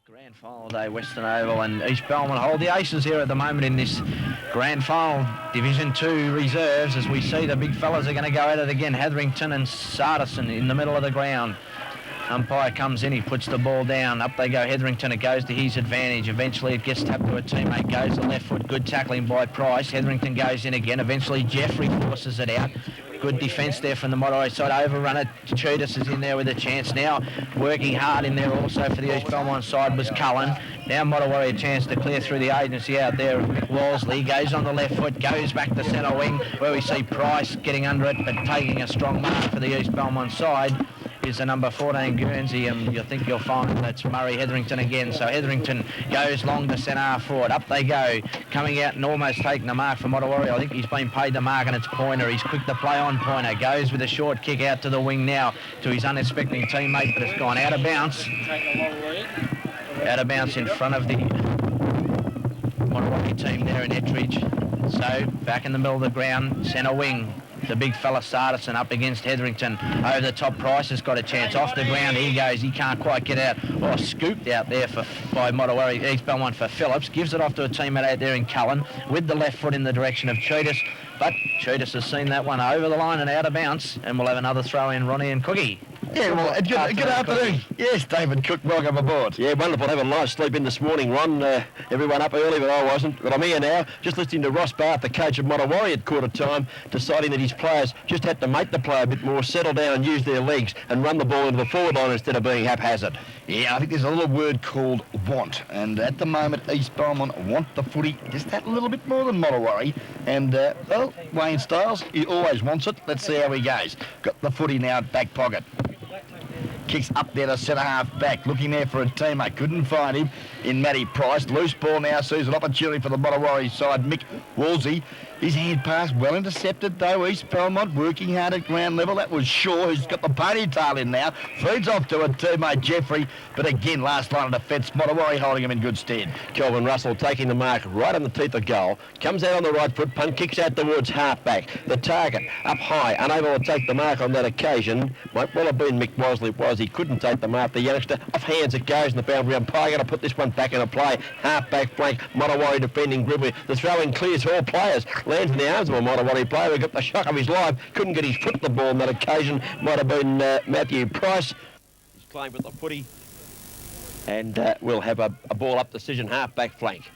Grand final day, Western Oval and East Belmont hold the aces here at the moment in this grand final. Division 2 reserves as we see the big fellas are going to go at it again. Hetherington and Sardison in the middle of the ground. Umpire comes in, he puts the ball down. Up they go, Hetherington, it goes to his advantage. Eventually it gets tapped to a teammate, goes the left foot. Good tackling by Price. Hetherington goes in again. Eventually Jeffrey forces it out. Good defence there from the Motorola side. Overrun it. Chudas is in there with a chance now. Working hard in there also for the East Belmont side was Cullen. Now Motorola a chance to clear through the agency out there. Walsley goes on the left foot, goes back to centre wing where we see Price getting under it but taking a strong mark for the East Belmont side. Is the number 14 Guernsey, and you think you'll find that's Murray Hetherington again. So Hetherington goes long to centre half forward. Up they go, coming out and almost taking the mark from Motorola. I think he's been paid the mark and it's Pointer. He's quick to play on Pointer. Goes with a short kick out to the wing now to his unexpected teammate, but it's gone out of bounds. Out of bounds in front of the Motorola team there in Ettridge. So back in the middle of the ground, centre wing. The big fella Sardison up against Hetherington. Over the top, Price has got a chance. Off the ground he goes. He can't quite get out. Oh, scooped out there by Motorola. East Belmont for Phillips. Gives it off to a teammate out there in Cullen with the left foot in the direction of Chudas. But Chudas has seen that one over the line and out of bounds. And we'll have another throw in, Ronnie and Cookie. Yeah, well, good afternoon. Yes, David Cook, welcome aboard. Yeah, wonderful. Have a nice sleep in this morning, Ron. Everyone up early, but I wasn't. But I'm here now, just listening to Ross Barth, the coach of Motorola at quarter time, deciding that his players just had to make the play a bit more, settle down and use their legs and run the ball into the forward line instead of being haphazard. Yeah, I think there's a little word called want. And at the moment, East Belmont want the footy just that little bit more than Motorola. And, well, Wayne Stiles, he always wants it. Let's see how he goes. Got the footy now at back pocket. Kicks up there to centre half back, looking there for a teammate. Couldn't find him in Matty Price. Loose ball now sees an opportunity for the Motorola side. Mick Wolsey. His hand pass well intercepted though. East Belmont working hard at ground level. That was Shaw who's got the ponytail in now. Feeds off to a teammate Jeffrey. But again, last line of defence, Motorola holding him in good stead. Kelvin Russell taking the mark right on the teeth of goal. Comes out on the right foot, punt, kicks out towards half-back. The target up high, unable to take the mark on that occasion. Might well have been Mick Wosley. It was. He couldn't take the mark. The youngster off hands it goes in the boundary umpire. Going to put this one back into play. Half-back flank. Motorola defending Gribbly. The throw-in clears all players. Lands in the arms of a Motorola player who got the shock of his life. Couldn't get his foot to the ball on that occasion. Might have been Matthew Price. He's playing with the footy. And we'll have a ball up decision, half-back flank.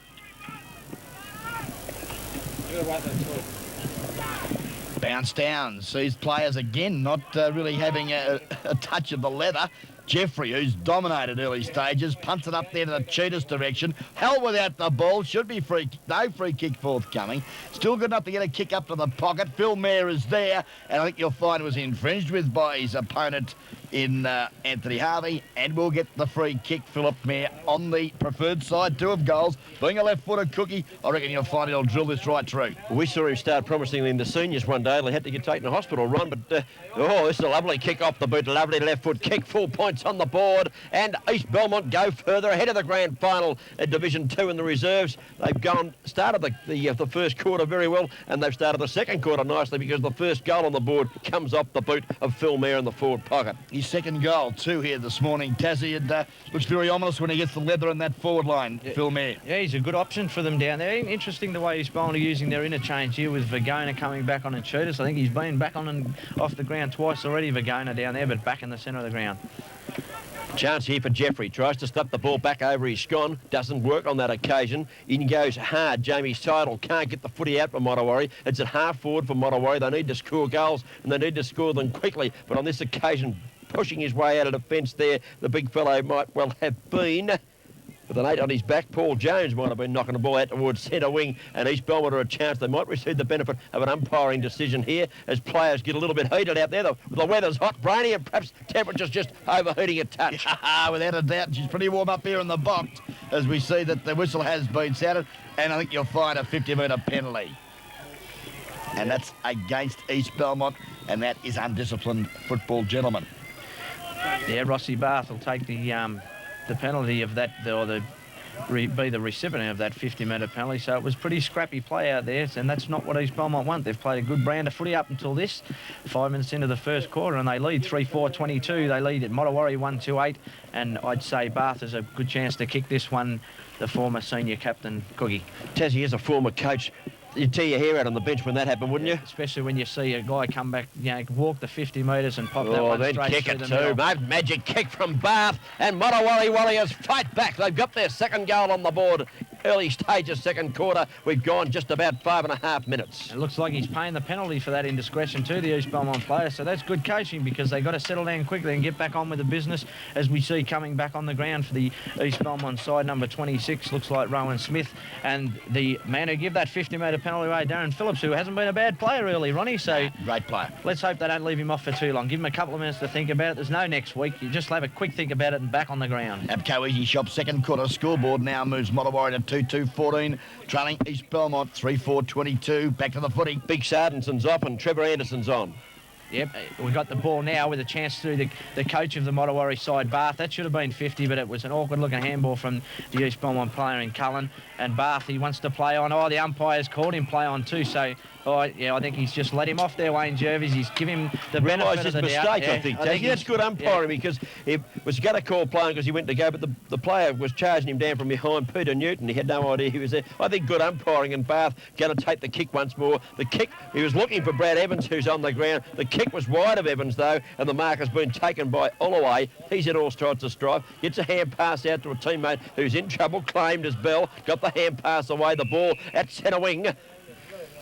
Bounce down. Sees players again not really having a touch of the leather. Jeffrey, who's dominated early stages, punts it up there to the Cheetah's direction. Hell without the ball. Should be free. No free kick forthcoming. Still good enough to get a kick up to the pocket. Phil Mayer is there, and I think you'll find it was infringed with by his opponent in Anthony Harvey, and we'll get the free kick. Philip Mayer on the preferred side, 2 of goals. Being a left-footed Cookie, I reckon you'll find he'll drill this right through. We saw him start promisingly in the seniors one day. They had to get taken to hospital, Ron, but oh, this is a lovely kick off the boot. Lovely left-foot kick, 4 points on the board, and East Belmont go further ahead of the grand final at Division 2 in the reserves. They've started the first quarter very well, and they've started the second quarter nicely because the first goal on the board comes off the boot of Phil Mayer in the forward pocket. His second goal, 2 here this morning. Tassie, and looks very ominous when he gets the leather in that forward line, yeah. Phil Mayer. Yeah, he's a good option for them down there. Interesting the way East Belmont are using their interchange here with Vergona coming back on and Chudas. I think he's been back on and off the ground twice already, Vergona down there, but back in the centre of the ground. Chance here for Jeffrey. Tries to slap the ball back over his scon. Doesn't work on that occasion. In goes hard. Jamie Seidel can't get the footy out for Motorola. It's at half forward for Motorola. They need to score goals, and they need to score them quickly. But on this occasion, pushing his way out of defence there, the big fellow might well have been. With an 8 on his back, Paul Jones might have been knocking the ball out towards centre wing, and East Belmont are a chance. They might receive the benefit of an umpiring decision here as players get a little bit heated out there. The weather's hot, brainy, and perhaps temperature's just overheating a touch. Without a doubt, she's pretty warm up here in the box as we see that the whistle has been sounded, and I think you'll find a 50-metre penalty. And that's against East Belmont, and that is undisciplined football, gentlemen. Yeah, Rossi Barth will take the penalty of that, or the be the recipient of that 50-metre penalty. So it was pretty scrappy play out there, and that's not what East Belmont want. They've played a good brand of footy up until this, 5 minutes into the first quarter, and they lead 3-4-22. They lead at Mottawarri 1-2-8, and I'd say Bath has a good chance to kick this one, the former senior captain, Coogie. Tassie is a former coach. You'd tear your hair out on the bench when that happened, wouldn't you? Especially when you see a guy come back, walk the 50 metres and pop that one then straight kick through it the too, middle. mate. Magic kick from Bath, and Mottawarri Warriors fight back. They've got their second goal on the board. Early stages, second quarter. We've gone just about 5.5 minutes. It looks like he's paying the penalty for that indiscretion to the East Belmont player, so that's good coaching because they've got to settle down quickly and get back on with the business. As we see coming back on the ground for the East Belmont side, number 26, looks like Rowan Smith, and the man who gave that 50-metre penalty away, Darren Phillips, who hasn't been a bad player really, Ronnie, so Great player. let's hope they don't leave him off for too long. Give him a couple of minutes to think about it. There's no next week. You just have a quick think about it and back on the ground. Abco Easy Shop second quarter scoreboard now moves Mottawarri to 2-2-14, trailing East Belmont 3-4-22. Back to the footy. Big Sardenson's off and Trevor Anderson's on. Yep, we've got the ball now with a chance through the coach of the Mottawarri side, Bath. That should have been 50, but it was an awkward-looking handball from the East Belmont player in Cullen. And Bath, he wants to play on. Oh, the umpire's called him play on too, so... Oh, yeah, I think he's just let him off there, Wayne Jervis. He's given him the benefit of the doubt. Realised his mistake, I think. Tassie. That's good umpiring because he was going to call playing because he went to go, but the player was charging him down from behind, Peter Newton. He had no idea he was there. I think good umpiring, and Bath going to take the kick once more. The kick, he was looking for Brad Evans, who's on the ground. The kick was wide of Evans, though, and the mark has been taken by Holloway. He's in all strides of strife. Gets a hand pass out to a teammate who's in trouble, claimed as Bell. Got the hand pass away, the ball at centre wing.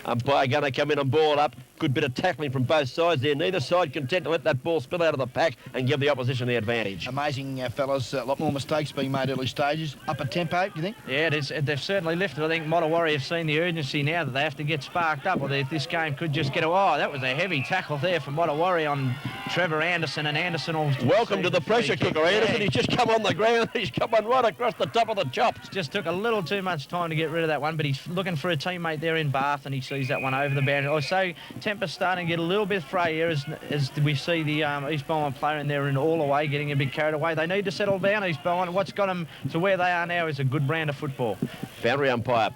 Umpire going to come in and ball up. Good bit of tackling from both sides there. Neither side content to let that ball spill out of the pack and give the opposition the advantage. Amazing, fellas. A lot more mistakes being made early stages. Up a tempo, do you think? Yeah, it is. They've certainly lifted. I think Mottawarri have seen the urgency now that they have to get sparked up, or this game could just get... Oh, that was a heavy tackle there from Mottawarri on Trevor Anderson, and Anderson will... Welcome to the pressure cooker, Anderson. Yeah. He's just come on the ground. He's come on right across the top of the chops. Just took a little too much time to get rid of that one, but he's looking for a teammate there in Bath, and he sees that one over the boundary. Also, temper's starting to get a little bit fray here as we see the East Belmont player in there in all away, getting a bit carried away. They need to settle down, East Belmont. What's got them to where they are now is a good brand of football. Boundary umpire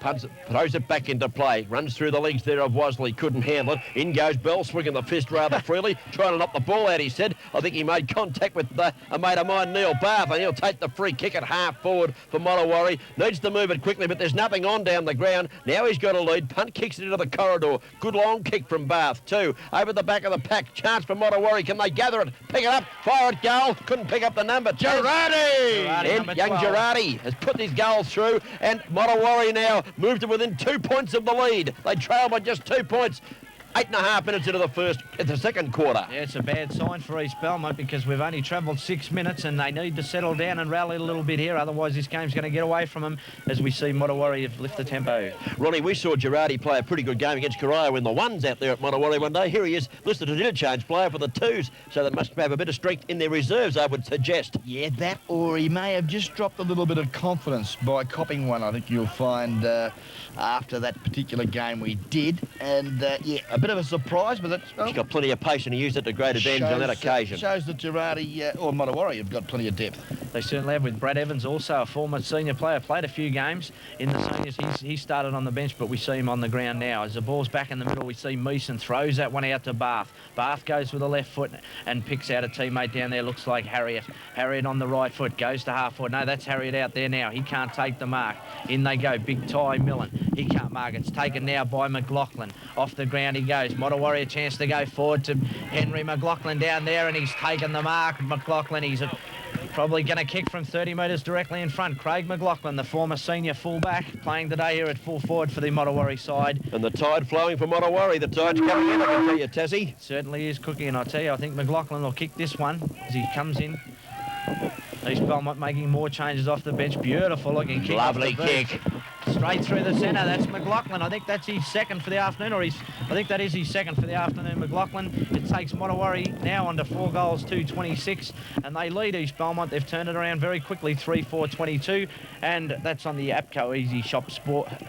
throws it back into play. Runs through the legs there of Wosley. Couldn't handle it. In goes Bell, swinging the fist rather freely. Trying to knock the ball out, he said. I think he made contact with a mate of mine, Neil Bath, and he'll take the free kick at half forward for Mottawarri. Needs to move it quickly, but there's nothing on down the ground. Now he's got a lead. Punt kicks it into the corridor. Good long kick from Bath, too. Over the back of the pack. Chance for Mottawarri. Can they gather it? Pick it up. Fire it, goal. Couldn't pick up the number. Girardi! Young Girardi has put his goal through, and Mottawarri now moved to within 2 points of the lead. They trail by just 2 points. 8.5 minutes into the second quarter. Yeah, it's a bad sign for East Belmont because we've only travelled 6 minutes and they need to settle down and rally a little bit here. Otherwise, this game's going to get away from them as we see Mottawarri have lift the tempo. Ronnie, we saw Girardi play a pretty good game against Corio in the ones out there at Mottawarri one day. Here he is, listed as an interchange player for the twos, so they must have a bit of strength in their reserves, I would suggest. Yeah, that, or he may have just dropped a little bit of confidence by copping one. I think you'll find after that particular game we did. And, yeah, a bit of a surprise, but that's... He's got plenty of pace and he used it to great advantage on that occasion. Shows that Girardi or Mottawarri have got plenty of depth. They certainly have, with Brad Evans, also a former senior player, played a few games in the seniors. He started on the bench, but we see him on the ground now. As the ball's back in the middle, we see Meeson throws that one out to Bath. Bath goes with the left foot and picks out a teammate down there. Looks like Harriet. Harriet on the right foot, goes to half forward. No, that's Harriet out there now. He can't take the mark. In they go, Big Ty Millen. He can't mark. It's taken now by McLaughlin. Off the ground he goes. Mottawarri a chance to go forward to Henry McLaughlin down there, and he's taken the mark. McLaughlin, he's probably going to kick from 30 metres directly in front. Craig McLaughlin, the former senior fullback, playing today here at full forward for the Mottawarri side. And the tide flowing for Mottawarri. The tide's coming in, I can tell you, Tassie. It certainly is cooking, and I tell you, I think McLaughlin will kick this one as he comes in. East Belmont making more changes off the bench. Beautiful looking kick. Lovely kick. Straight through the centre. That's McLaughlin. I think that's his second for the afternoon, I think that is his second for the afternoon, McLaughlin. It takes Mottawarri now under 4 goals, 2-26, and they lead East Belmont. They've turned it around very quickly, 3-4-22, and that's on the APCO Easy Shop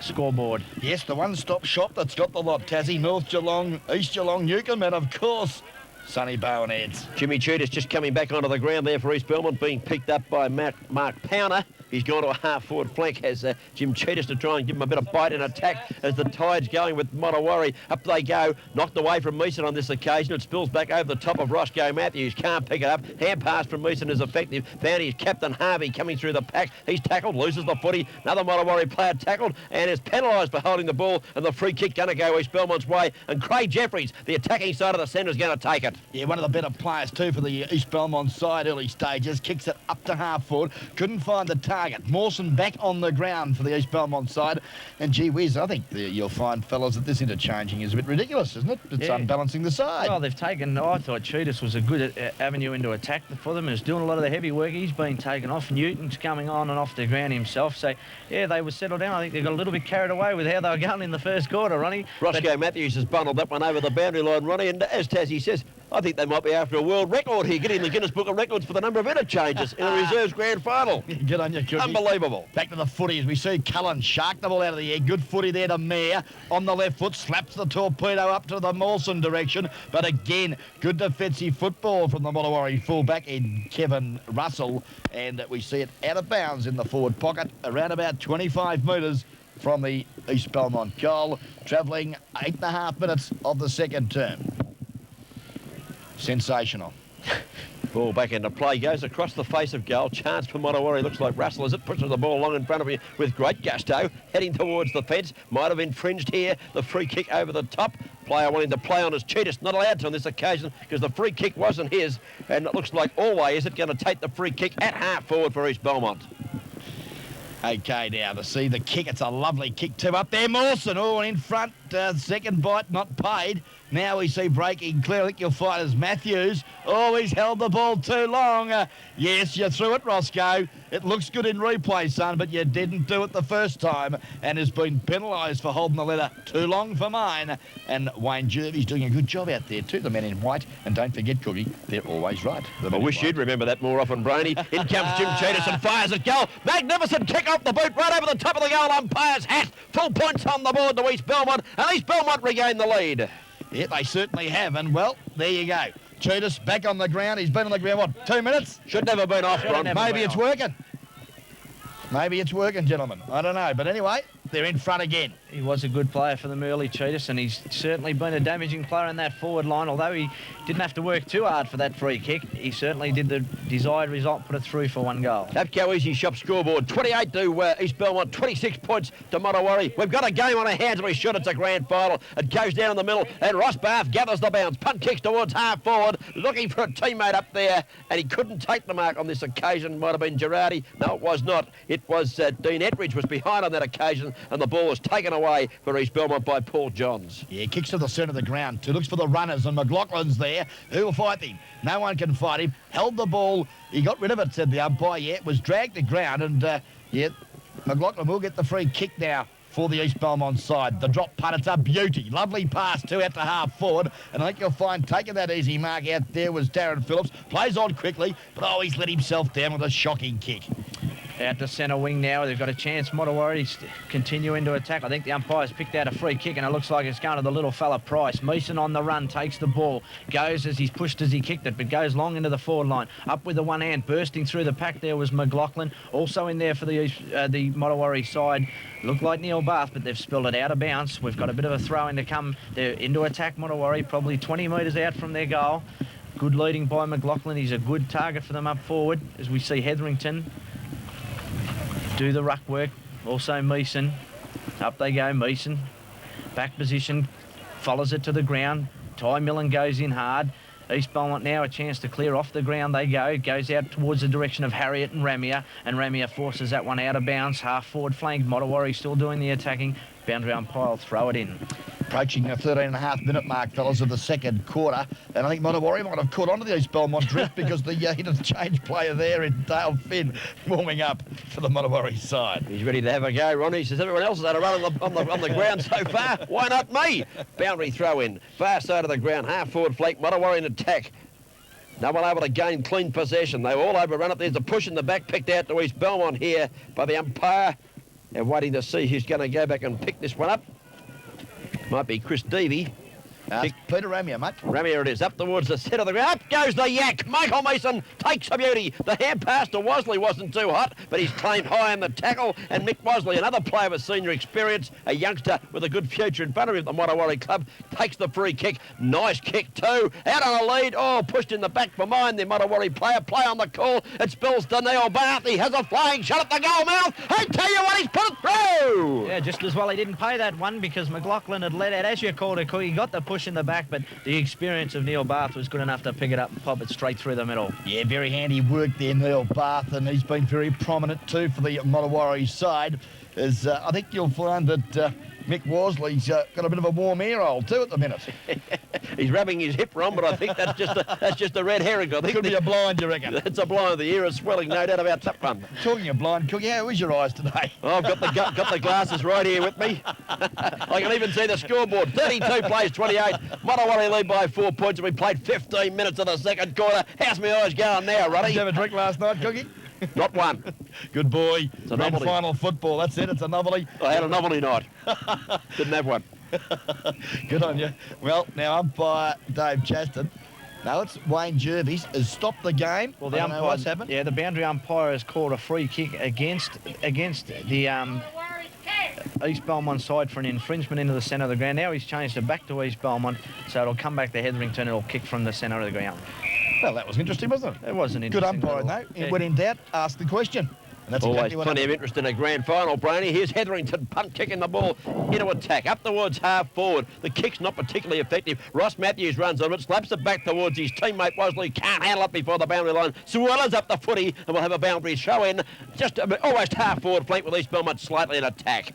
scoreboard. Yes, the one-stop shop that's got the lot. Tassie, North Geelong, East Geelong, Newcombe, and of course, Sonny Bowenheads. Jimmy Tudor's just coming back onto the ground there for East Belmont, being picked up by Mark Powner. He's gone to a half-forward flank, has Jim Cheetahs to try and give him a bit of bite and attack as the tide's going with Mottawarri. Up they go, knocked away from Meeson on this occasion. It spills back over the top of Roscoe Matthews. Can't pick it up. Hand pass from Meeson is effective. Found his captain Harvey coming through the pack. He's tackled, loses the footy. Another Mottawarri player tackled and is penalised for holding the ball, and the free kick going to go East Belmont's way. And Craig Jeffries, the attacking side of the centre, is going to take it. Yeah, one of the better players too for the East Belmont side early stages. Kicks it up to half forward. Couldn't find the target. Mawson back on the ground for the East Belmont side. And gee whiz, I think you'll find, fellas, that this interchanging is a bit ridiculous, isn't it? It's unbalancing the side. Well, they've taken, I thought Cheetahs was a good avenue into attack for them. He was doing a lot of the heavy work. He's been taken off. Newton's coming on and off the ground himself. So, yeah, they were settled down. I think they got a little bit carried away with how they were going in the first quarter, Ronnie. Roscoe Matthews has bundled that one over the boundary line, Ronnie, and as Tassie says, I think they might be after a world record here, getting the Guinness Book of Records for the number of interchanges in a reserves grand final. Good on you, Cookie. Unbelievable. Back to the footy as we see Cullen shark the ball out of the air. Good footy there to Mayer. On the left foot, slaps the torpedo up to the Mawson direction. But again, good defensive football from the Mottawarri fullback in Kevin Russell. And we see it out of bounds in the forward pocket, around about 25 metres from the East Belmont goal, travelling 8.5 minutes of the second term. Sensational. Ball back into play, goes across the face of goal. Chance for Mottawarri, looks like Russell, as it pushes the ball along in front of him with great gusto, heading towards the fence. Might have infringed here. The free kick over the top. Player wanting to play on his Cheetahs, not allowed to on this occasion because the free kick wasn't his. And it looks like Alway is it going to take the free kick at half forward for East Belmont. Okay, now to see the kick. It's a lovely kick too. Up there, Mawson. Oh, and in front. Second bite not paid. Now we see breaking clear. I think you'll find as Matthews. Oh, he's held the ball too long. Yes, you threw it, Roscoe. It looks good in replay, son, but you didn't do it the first time and has been penalised for holding the leather too long for mine. And Wayne Jervy's doing a good job out there too, the men in white. And don't forget, Cookie, they're always right. I wish you'd remember that more often, Brainy. In comes Jim Cheetahs and fires at goal. Magnificent kick off the boot, right over the top of the goal. Umpire's hat. Full points on the board to East Belmont, and East Belmont regain the lead. Yeah, they certainly have, and well, there you go. Cheetahs back on the ground. He's been on the ground, what, 2 minutes? Should never been off, Ron. Maybe it's working. Maybe it's working, gentlemen. I don't know, but anyway, they're in front again. He was a good player for them early, Cheetahs, and he's certainly been a damaging player in that forward line. Although he didn't have to work too hard for that free kick, he certainly did the desired result, put it through for one goal. Tapco Easy Shop scoreboard, 28 to East Belmont, 26 points to Mottawarri. We've got a game on our hands, and we should. It's a grand final. It goes down in the middle, and Ross Barth gathers the bounce. Punt kicks towards half forward, looking for a teammate up there, and he couldn't take the mark on this occasion. Might have been Girardi. No, it was not. It was Dean Ettridge was behind on that occasion, and the ball was taken away for East Belmont by Paul Johns. Yeah, kicks to the centre of the ground. Two looks for the runners, and McLaughlin's there. Who will fight him? No one can fight him. Held the ball. He got rid of it, said the umpire. Yeah, it was dragged to ground, and yeah, McLaughlin will get the free kick now for the East Belmont side. The drop punt, it's a beauty. Lovely pass, two out to half forward. And I think you'll find taking that easy mark out there was Darren Phillips. Plays on quickly, but oh, he's let himself down with a shocking kick. Out to centre wing now. They've got a chance. Mottawarri continue into attack. I think the umpire's picked out a free kick, and it looks like it's going to the little fella Price. Meeson on the run, takes the ball. Goes as he's pushed as he kicked it, but goes long into the forward line. Up with the one hand, bursting through the pack there was McLaughlin. Also in there for the Mottawarri side. Looked like Neil Bath, but they've spilled it out of bounds. We've got a bit of a throw in to come. They're into attack, Mottawarri, probably 20 metres out from their goal. Good leading by McLaughlin. He's a good target for them up forward, as we see Hetherington do the ruck work. Also Meeson. Up they go, Meeson. Back position, follows it to the ground. Ty Millen goes in hard. East Belmont now a chance to clear off the ground. They go. Goes out towards the direction of Harriet and Ramier forces that one out of bounds. Half forward flank. Mottawarri still doing the attacking. Boundary umpire will throw it in. Approaching the 13.5-minute mark, fellas, of the second quarter. And I think Mottawarri might have caught on to the East Belmont drift because the interchange player there in Dale Finn warming up for the Mottawarri side. He's ready to have a go, Ronnie. He says everyone else has had a run on the ground so far. Why not me? Boundary throw in. Far side of the ground. Half forward flank. Mottawarri in attack. No one able to gain clean possession. They all overrun it. There's a push in the back picked out to East Belmont here by the umpire. They're waiting to see who's going to go back and pick this one up. Might be Chris Deavey. Peter Ramia, mate. Ramia it is, up towards the centre of the ground. Up goes the yak. Michael Mason takes a beauty. The hand pass to Wosley wasn't too hot, but he's claimed high in the tackle. And Mick Wosley, another player with senior experience, a youngster with a good future in front of him at the Motowari Club, takes the free kick. Nice kick too. Out on a lead. Oh, pushed in the back behind the Motowari player. Play on the call. It spills to Neil Barth. He has a flying shot at the goal mouth. I tell you what, he's put it through. Yeah, just as well he didn't pay that one because McLaughlin had let out, as you called it, he got the push in the back, but the experience of Neil Barth was good enough to pick it up and pop it straight through the middle. Yeah, very handy work there, Neil Barth, and he's been very prominent too for the Motowari side. As I think you'll find that Mick Wosley's got a bit of a warm ear hole too at the minute. He's rubbing his hip, Ron, but I think that's just a red herring. I think Could be a blind, you reckon? It's a blind. The ear is swelling, no doubt about that one. Talking of blind, Cookie, how is your eyes today? Oh, I've got the glasses right here with me. I can even see the scoreboard. 32 plays 28. Motowari lead by 4 points, and we played 15 minutes of the second quarter. How's my eyes going now, Ruddy? Did you have a drink last night, Cookie? Not one. Good boy. It's a Grand novelty. final football, that's it, it's a novelty. I had a novelty night. Didn't have one. Good on you. Well, now umpire Dave Chaston. No, it's Wayne Jervis has stopped the game. Well, the umpire, what's happened. yeah, the boundary umpire has called a free kick against the East Belmont side for an infringement into the centre of the ground. Now he's changed it back to East Belmont, so it'll come back to Hetherington. It'll kick from the centre of the ground. Well, that was interesting, wasn't it? It was an Good interesting. umpiring, though. Yeah. When in doubt, ask the question. And that's Always exactly what plenty of happened. interest in a grand final, Brainy. Here's Hetherington punt kicking the ball into attack. Up towards half forward. The kick's not particularly effective. Ross Matthews runs on it, slaps it back towards his teammate Wosley. Can't handle it before the boundary line. Swallows up the footy and we'll have a boundary show in. Just almost half forward flank with East Belmont slightly in attack.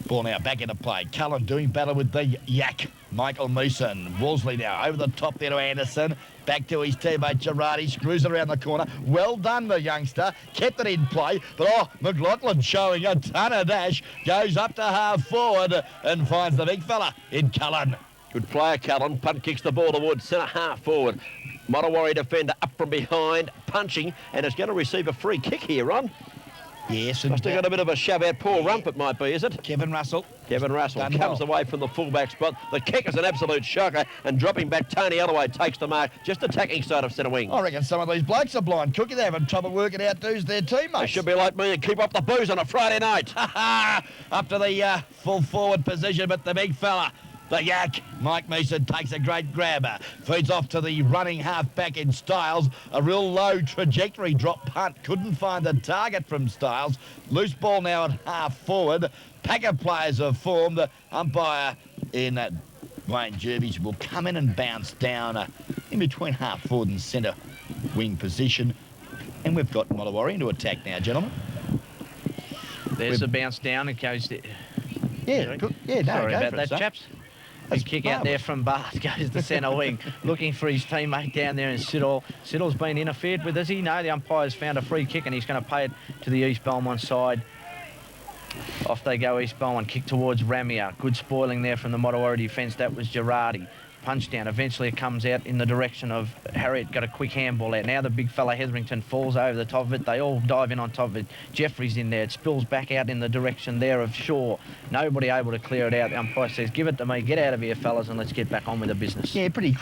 Ball now back into play. Cullen doing battle with the yak. Michael Mason. Wolseley now over the top there to Anderson. Back to his teammate Girardi. Screws it around the corner. Well done, the youngster. Kept it in play. But, McLaughlin showing a ton of dash. Goes up to half forward and finds the big fella in Cullen. Good player, Cullen. Punt kicks the ball towards centre half forward. Motowari defender up from behind, punching, and is going to receive a free kick here, Ron. Yes, and Must have got a bit of a shove out. Poor rump it might be, is it? Kevin Russell. Kevin Russell Done comes well. away from the fullback spot. The kick is an absolute shocker, and dropping back, Tony Alloway takes the mark, just attacking side of centre wing. I reckon some of these blokes are blind. Cookie, they're having trouble working out who's their teammates. They should be like me and keep up the booze on a Friday night. Up to the full forward position, but the big fella, the yak, Mike Mason takes a great grabber. Feeds off to the running half-back in Styles. A real low trajectory drop punt. Couldn't find the target from Styles. Loose ball now at half-forward. Pack of players have formed. The umpire in Wayne Jervis will come in and bounce down in between half-forward and centre wing position. And we've got Motowari into attack now, gentlemen. There's a bounce down. It goes there. Yeah, good. Yeah, no, Sorry go about for that, it, son. chaps. That's Big kick out there from Barth, goes to centre wing, looking for his teammate down there in Siddle. Siddle's been interfered with, does he? No, the umpire's found a free kick and he's going to pay it to the East Belmont side. Off they go, East Belmont, kick towards Ramia. Good spoiling there from the Motowari defence, that was Girardi. Punch down, eventually it comes out in the direction of Harriet, got a quick handball out. Now the big fella Hetherington falls over the top of it, they all dive in on top of it. Jeffrey's in there, it spills back out in the direction there of Shaw. Nobody able to clear it out. The umpire says, give it to me, get out of here fellas and let's get back on with the business. Yeah, pretty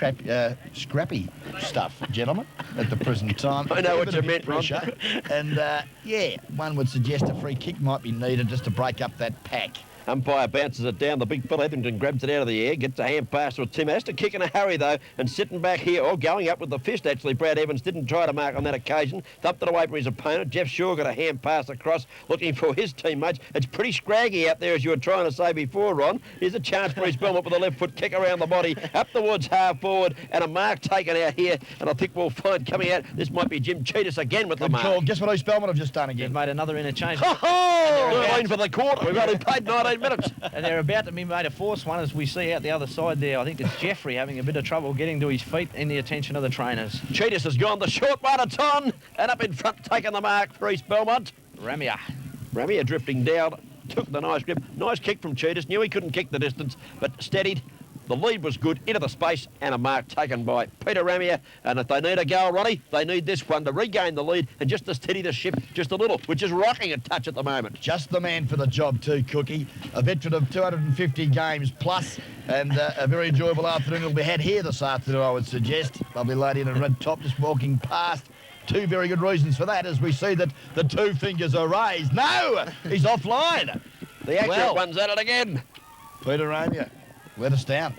scrappy stuff, gentlemen, at the present time. I know what A bit you of meant, Ron. pressure. And, yeah, one would suggest a free kick might be needed just to break up that pack. Umpire bounces it down. The big fella Hetherington grabs it out of the air, gets a hand pass to Tim. Has to kick in a hurry, though, and sitting back here, or going up with the fist, actually. Brad Evans didn't try to mark on that occasion. Thumped it away from his opponent. Jeff Shaw got a hand pass across, looking for his teammates. It's pretty scraggy out there, as you were trying to say before, Ron. Here's a chance for his Belmont with a left foot kick around the body, up towards half forward, and a mark taken out here. And I think we'll find coming out, this might be Jim Cheetahs again with the Good mark. call. Guess what East Belmont have just done They've again? made another interchange. We're waiting for the quarter. We've only played 19 minutes. And they're about to be made a force one, as we see out the other side there. I think it's Jeffrey having a bit of trouble getting to his feet in the attention of the trainers. Cheetahs has gone the short one, it's on, and up in front, taking the mark for East Belmont. Ramia. Ramia drifting down, took the nice grip. Nice kick from Cheetahs. Knew he couldn't kick the distance, but steadied, The lead was good, into the space, and a mark taken by Peter Ramier. And if they need a goal, Ronnie, they need this one to regain the lead and just to steady the ship just a little, which is rocking a touch at the moment. Just the man for the job too, Cookie. A veteran of 250 games plus, and a very enjoyable afternoon will be had here this afternoon, I would suggest. Lovely lady in a red top just walking past. Two very good reasons for that, as we see that the two fingers are raised. No, he's offline. The accurate one's at it again. Peter Ramier let us down.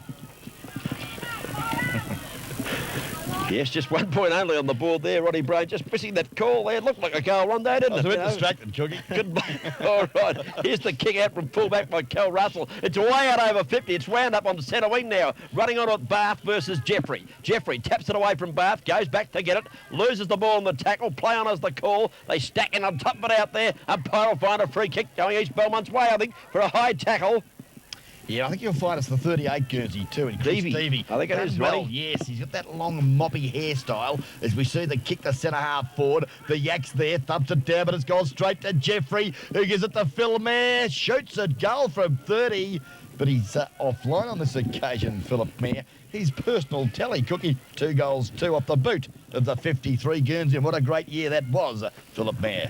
Yes, just 1 point only on the board there, Roddy Bray. Just missing that call there. It looked like a goal one day, didn't it? I was a bit distracted, Cookie. Good. All right. Here's the kick out from fullback by Kel Russell. It's way out over 50. It's wound up on the centre wing now. Running on at Bath versus Jeffrey. Jeffrey taps it away from Bath, goes back to get it, loses the ball on the tackle. Play on as the call. They stack in on top of it out there. Umpire will find a free kick going East Belmont's way, I think, for a high tackle. Yeah, I think you'll find it's the 38 Guernsey too, and Chris Stevie. I think it is, well, Roddy. yes, he's got that long moppy hairstyle. As we see the kick the centre half forward, the Yak's there, thumps it down, but it's gone straight to Jeffrey, who gives it to Phil Mayer, shoots a goal from 30, but he's offline on this occasion, Philip Mayer. His personal tally, Cookie, 2 goals, 2 off the boot of the 53 Guernsey, and what a great year that was, Philip Mayer.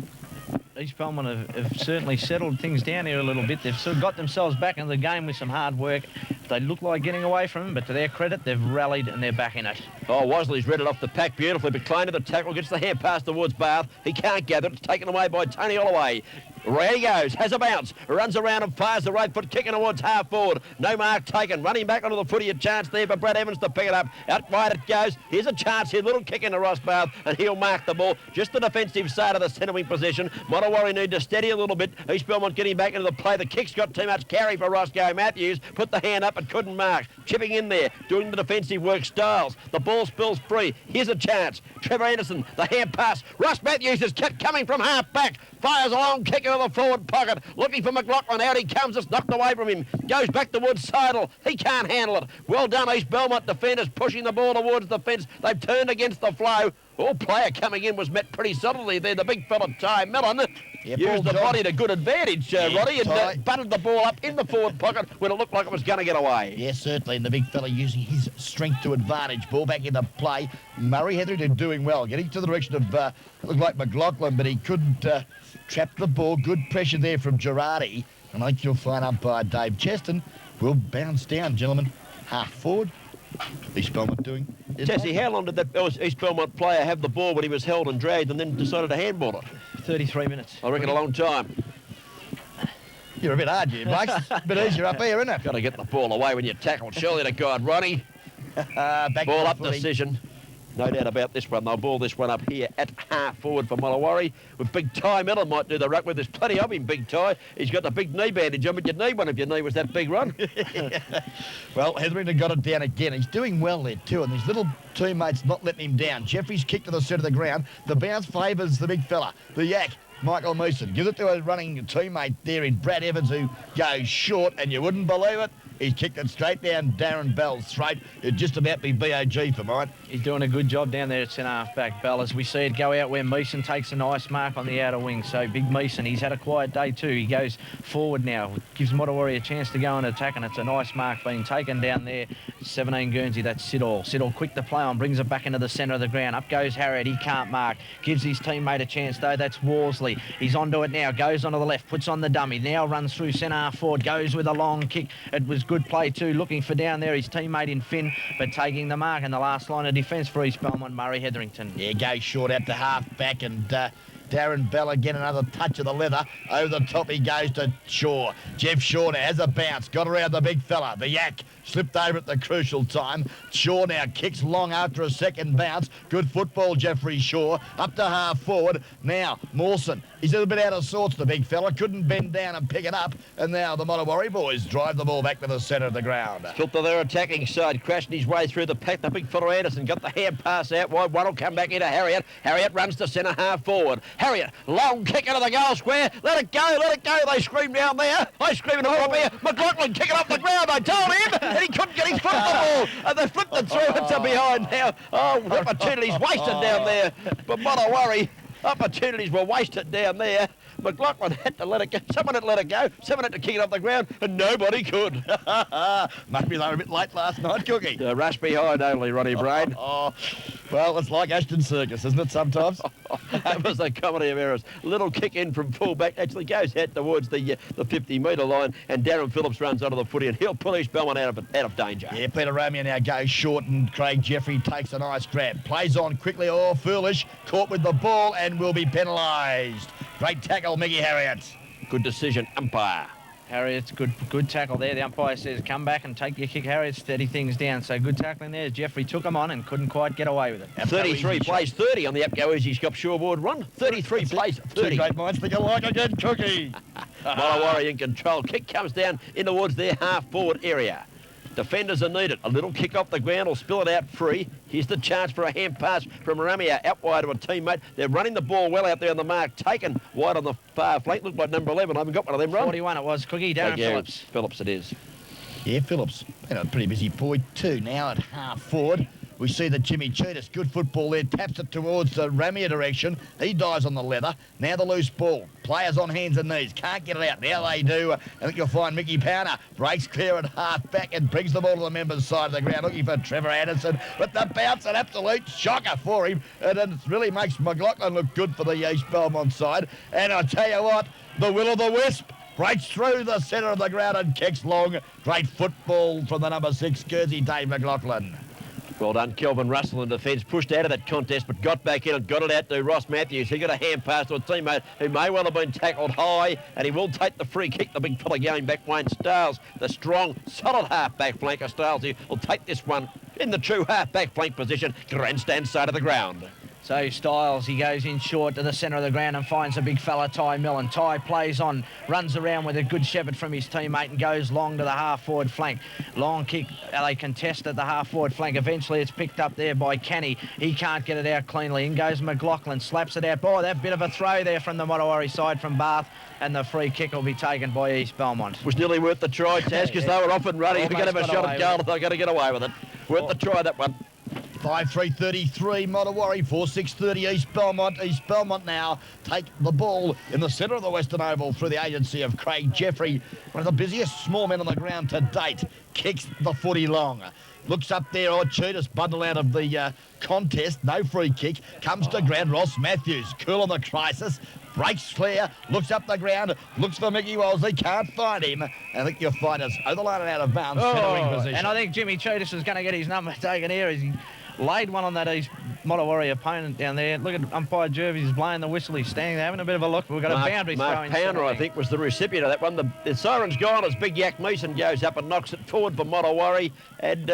East Belmont have certainly settled things down here a little bit. They've sort of got themselves back into the game with some hard work. They look like getting away from them, but to their credit, they've rallied and they're back in it. Oh, Wosley's read it off the pack beautifully, but Klein to the tackle, gets the hand pass towards Bath. He can't gather it. It's taken away by Tony Holloway. There he goes, has a bounce, runs around and fires the right foot, kicking towards half forward. No mark taken, running back onto the footy, a chance there for Brad Evans to pick it up. Out wide it goes, here's a chance here, little kick into Ross Bath, and he'll mark the ball. Just the defensive side of the centre wing position. Mottawarri need to steady a little bit. East Belmont getting back into the play. The kick's got too much carry for Roscoe Matthews. Put the hand up and couldn't mark. Chipping in there, doing the defensive work. Styles, the ball spills free. Here's a chance. Trevor Anderson, the hand pass. Ross Matthews is kept coming from half back. Fires a long kick into the forward pocket. Looking for McLaughlin. Out he comes. It's knocked away from him. Goes back towards Seidel. He can't handle it. Well done, East Belmont defenders pushing the ball towards the fence. They've turned against the flow. All player coming in was met pretty solidly there. The big fella, Ty Millen, used the body to good advantage, Roddy, and butted the ball up in the forward pocket when it looked like it was going to get away. Yes, certainly, and the big fella using his strength to advantage. Ball back into play. Murray Hetherington doing well, getting to the direction of, it looked like McLaughlin, but he couldn't trap the ball. Good pressure there from Girardi. And I think you'll find umpire Dave Cheston will bounce down, gentlemen. Half forward. East Belmont doing. Jesse, how long did that East Belmont player have the ball when he was held and dragged and then decided to handball it? 33 minutes. I reckon a long time. You're a bit hard, you, Blake. A bit easier up here, isn't it? Got to get the ball away when you're tackled. Surely to God, Ronnie. Ball up decision. No doubt about this one. They'll ball this one up here at half forward for Mottawarri. With Big Ty Millen might do the ruck with. There's plenty of him, Big Ty. He's got the big knee bandage on, but you'd need one if your knee was that big, Ron. Well, Hetherington got it down again. He's doing well there too, and his little teammates not letting him down. Jeffrey's kick to the centre of the ground. The bounce favours the big fella, the Yak. Michael Meeson gives it to a running teammate there in Brad Evans, who goes short, and you wouldn't believe it. He's kicked it straight down Darren Bell's throat. It'd just about be BOG for mine. He's doing a good job down there at centre half-back, Bell, as we see it go out where Meeson takes a nice mark on the outer wing. So big Meeson, he's had a quiet day too. He goes forward now, gives Mottawarri a chance to go and attack, and it's a nice mark being taken down there. 17 Guernsey, that's Siddall. Siddall quick to play on, brings it back into the centre of the ground. Up goes Harriet, he can't mark. Gives his teammate a chance though, that's Worsley. He's onto it now, goes onto the left, puts on the dummy, now runs through centre half forward, goes with a long kick. It was good play too, looking for down there his teammate in Finn, but taking the mark in the last line of defence for East Belmont, Murray Hetherington. Yeah, goes short out to half back, and Darren Bell again, another touch of the leather. Over the top he goes to Shaw. Jeff Shaw now has a bounce, got around the big fella, the Yak. Slipped over at the crucial time. Shaw now kicks long after a second bounce. Good football, Jeffrey Shaw. Up to half forward. Now, Mawson. He's a little bit out of sorts, the big fella. Couldn't bend down and pick it up. And now the Mottawarri boys drive the ball back to the centre of the ground. Filter their attacking side, crashing his way through the pack. The big fella Anderson got the hand pass out wide. One will come back into Harriet. Harriet runs to centre half forward. Harriet, long kick into the goal square. Let it go, let it go. They scream down there. I scream up here. McLaughlin kicking off the ground. I told him. And he couldn't get his foot on the ball. And they flipped it through into behind now. Oh, opportunities wasted down there. But Mottawarri, opportunities were wasted down there. McLaughlin had to let it go. Someone had to let it go. Someone had to kick it off the ground, and nobody could. Maybe they were a bit late last night, Cookie. Rush behind only, Ronnie Brain. Well, it's like Ashton Circus, isn't it, sometimes? That was a comedy of errors. Little kick in from fullback actually goes out towards the 50-metre line, and Darren Phillips runs onto the footy, and he'll pull East Belmont out of danger. Yeah, Peter Romeo now goes short, and Craig Jeffrey takes a nice grab. Plays on quickly, foolish. Caught with the ball and will be penalised. Great tackle, Mickey Harriott. Good decision, umpire. Harriet's good tackle there. The umpire says, come back and take your kick, Harriet. Steady things down. So good tackling there. Jeffrey took him on and couldn't quite get away with it. 33 plays 30 on the Apco Easy Scop Shoreboard run. 33 plays 30. Two great minds think alike again, Cookie. Mollawari in control. Kick comes down in towards their half-forward area. Defenders are needed. A little kick off the ground will spill it out free. Here's the chance for a hand pass from Ramia out wide to a teammate. They're running the ball well out there on the mark. Taken wide on the far flank. Looked like number 11. I haven't got one of them, Ron. 41 it was, Cookie. Darren Phillips. Phillips it is. Yeah, Phillips. Been a pretty busy boy too now at half forward. We see that Jimmy Cheetah's good football there, taps it towards the Ramia direction. He dies on the leather. Now the loose ball. Players on hands and knees. Can't get it out. Now they do. I think you'll find Mickey Powner breaks clear at half back and brings the ball to the members' side of the ground, looking for Trevor Anderson. But the bounce, an absolute shocker for him. And it really makes McLaughlin look good for the East Belmont side. And I tell you what, the will o' the wisp breaks through the centre of the ground and kicks long. Great football from the number 6, Guernsey Dave McLaughlin. Well done, Kelvin Russell in defence. Pushed out of that contest, but got back in and got it out to Ross Matthews. He got a hand pass to a teammate who may well have been tackled high, and he will take the free kick. The big fella going back, Wayne Stiles, the strong, solid half-back flanker. Stiles here will take this one in the true half-back flank position, grandstand side of the ground. So Stiles, he goes in short to the centre of the ground and finds a big fella, Ty Millen. Ty plays on, runs around with a good shepherd from his teammate and goes long to the half-forward flank. Long kick, they contest at the half-forward flank. Eventually it's picked up there by Canny. He can't get it out cleanly. In goes McLaughlin, slaps it out. Boy, that bit of a throw there from the Mottawari side from Bath, and the free kick will be taken by East Belmont. Was nearly worth the try, Taz, because they were off and running. We're going to have a shot at goal. They're going to get away with it. Worth the try, that one. 5-3-33, Mottawari, 4-6-30, East Belmont. East Belmont now take the ball in the centre of the Western Oval through the agency of Craig Jeffrey, one of the busiest small men on the ground to date. Kicks the footy long. Looks up there, Cheetah's bundle out of the contest. No free kick. Comes to ground, Ross Matthews. Cool on the crisis. Breaks clear, looks up the ground, looks for Mickey Wellesley, can't find him. I think you'll find us over the line and out of bounds, centering position. And I think Jimmy Cheetah is going to get his number taken here as he laid one on that East Mottawari opponent down there. Look at umpire Jervis, he's blowing the whistle. He's standing there having a bit of a look. We've got a boundary throw in. Mark Pounder, I think, was the recipient of that one. The siren's gone as Big Yak Meeson goes up and knocks it forward for Mottawari. And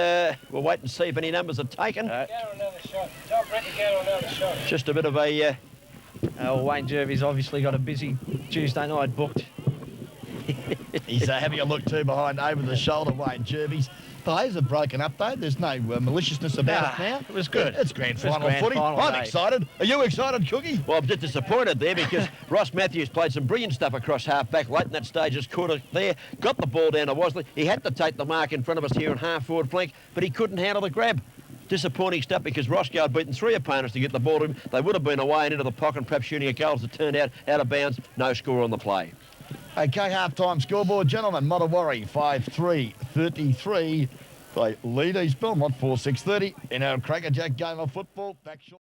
we'll wait and see if any numbers are taken. Go another shot. Tell Brett to go another shot. Just a bit of a... Wayne Jervis obviously got a busy Tuesday night booked. He's having a look too behind over the shoulder, Wayne Jervis. Behaviours have broken up though. There's no maliciousness about it now. It was good. It's grand final footy. I'm excited. Are you excited, Cookie? Well, I'm just disappointed there because Ross Matthews played some brilliant stuff across half-back late in that stage. Just caught it there, got the ball down to Wosley. He had to take the mark in front of us here in half-forward flank, but he couldn't handle the grab. Disappointing stuff because Roscoe had beaten 3 opponents to get the ball to him. They would have been away and into the pocket and perhaps shooting a goal as it turned out of bounds. No score on the play. Okay, half-time scoreboard, gentlemen. Mottawari 5-3-33. They lead East Belmont 4-6-30 in our crackerjack game of football. Back short.